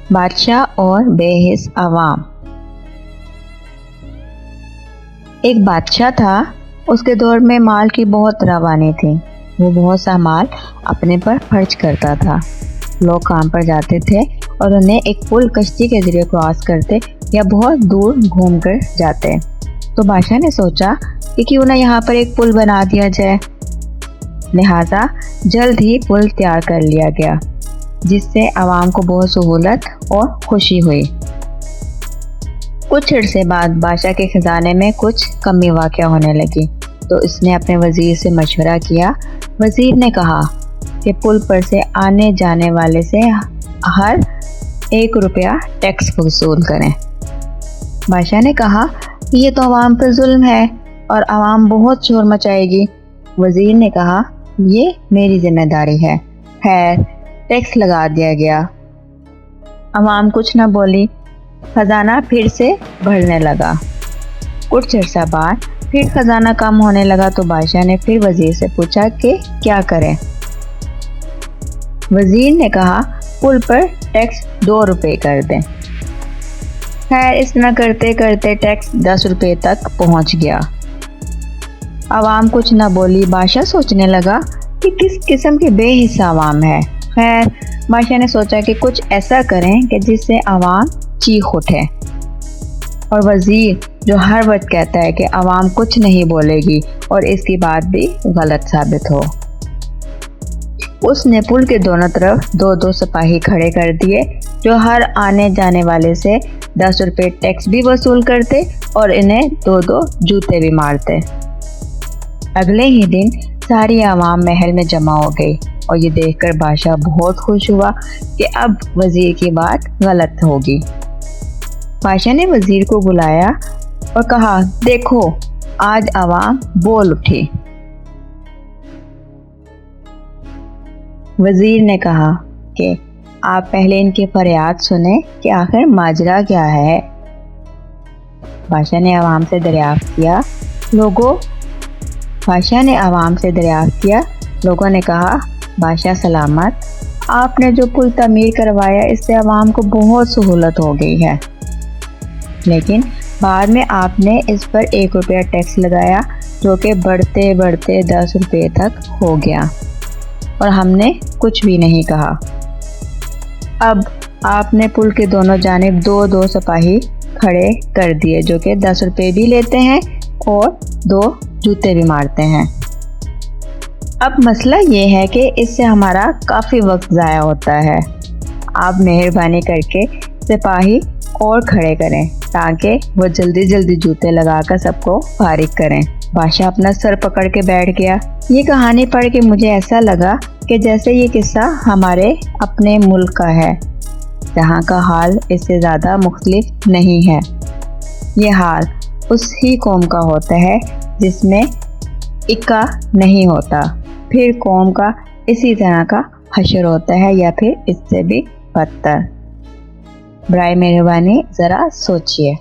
بادشاہ اور بے حس عوام۔ ایک بادشاہ تھا، اس کے دور میں مال کی بہت روانی تھی۔ وہ بہت سا مال اپنے پر خرچ کرتا تھا۔ لوگ کام پر جاتے تھے اور انہیں ایک پل کشتی کے ذریعے کراس کرتے یا بہت دور گھوم کر جاتے۔ تو بادشاہ نے سوچا کہ کیوں نہ یہاں پر ایک پل بنا دیا جائے۔ لہٰذا جلد ہی پل تیار کر لیا گیا، جس سے عوام کو بہت سہولت اور خوشی ہوئی۔ کچھ عرصے بعد بادشاہ کے خزانے میں کچھ کمی واقع ہونے لگی، تو اس نے اپنے وزیر سے مشورہ کیا۔ وزیر نے کہا کہ پل پر سے آنے جانے والے سے ہر 1 روپیہ ٹیکس وصول کریں۔ بادشاہ نے کہا کہ یہ تو عوام پر ظلم ہے اور عوام بہت شور مچائے گی۔ وزیر نے کہا یہ میری ذمہ داری ہے۔ خیر، ٹیکس لگا دیا گیا۔ عوام کچھ نہ بولی، خزانہ پھر سے بھرنے لگا۔ کچھ عرصہ بعد پھر خزانہ کم ہونے لگا، تو بادشاہ نے پھر وزیر سے پوچھا کہ کیا کریں۔ وزیر نے کہا پل پر ٹیکس 2 روپے کر دیں۔ خیر، اس طرح کرتے کرتے ٹیکس 10 روپے تک پہنچ گیا۔ عوام کچھ نہ بولی۔ بادشاہ سوچنے لگا کہ کس قسم کے بے حصہ عوام ہے۔ خیر، بادشاہ نے سوچا کہ کچھ ایسا کریں کہ جس سے عوام چیخ اٹھے، اور وزیر جو ہر وقت کہتا ہے کہ عوام کچھ نہیں بولے گی اور اس کی بات بھی غلط ثابت ہو۔ اس نے پل کے دونوں طرف 2 سپاہی کھڑے کر دیے، جو ہر آنے جانے والے سے 10 روپے ٹیکس بھی وصول کرتے اور انہیں 2 جوتے بھی مارتے۔ اگلے ہی دن ساری عوام محل میں جمع ہو گئی، اور یہ دیکھ کر بادشاہ بہت خوش ہوا کہ اب وزیر کی بات غلط ہوگی۔ بادشاہ نے وزیر کو بلایا اور کہا دیکھو، آج عوام بول اٹھی۔ وزیر نے کہا کہ آپ پہلے ان کی فریاد سنیں کہ آخر ماجرا کیا ہے۔ بادشاہ نے عوام سے دریافت کیا۔ لوگوں نے کہا بادشاہ سلامت، آپ نے جو پل تعمیر کروایا اس سے عوام کو بہت سہولت ہو گئی ہے، لیکن بعد میں آپ نے اس پر 1 روپیہ ٹیکس لگایا، جو کہ بڑھتے بڑھتے 10 روپے تک ہو گیا، اور ہم نے کچھ بھی نہیں کہا۔ اب آپ نے پل کے دونوں جانب 2 سپاہی کھڑے کر دیے، جو کہ 10 روپے بھی لیتے ہیں اور 2 جوتے بھی مارتے ہیں۔ اب مسئلہ یہ ہے کہ اس سے ہمارا کافی وقت ضائع ہوتا ہے۔ آپ مہربانی کر کے سپاہی اور کھڑے کریں تاکہ وہ جلدی جلدی جوتے لگا کر سب کو فارغ کریں۔ بادشاہ اپنا سر پکڑ کے بیٹھ گیا۔ یہ کہانی پڑھ کے مجھے ایسا لگا کہ جیسے یہ قصہ ہمارے اپنے ملک کا ہے، جہاں کا حال اس سے زیادہ مختلف نہیں ہے۔ یہ حال اس ہی قوم کا ہوتا ہے جس میں اکا نہیں ہوتا، پھر قوم کا اسی طرح کا حشر ہوتا ہے یا پھر اس سے بھی بدتر۔ برائے مہربانی ذرا سوچئے۔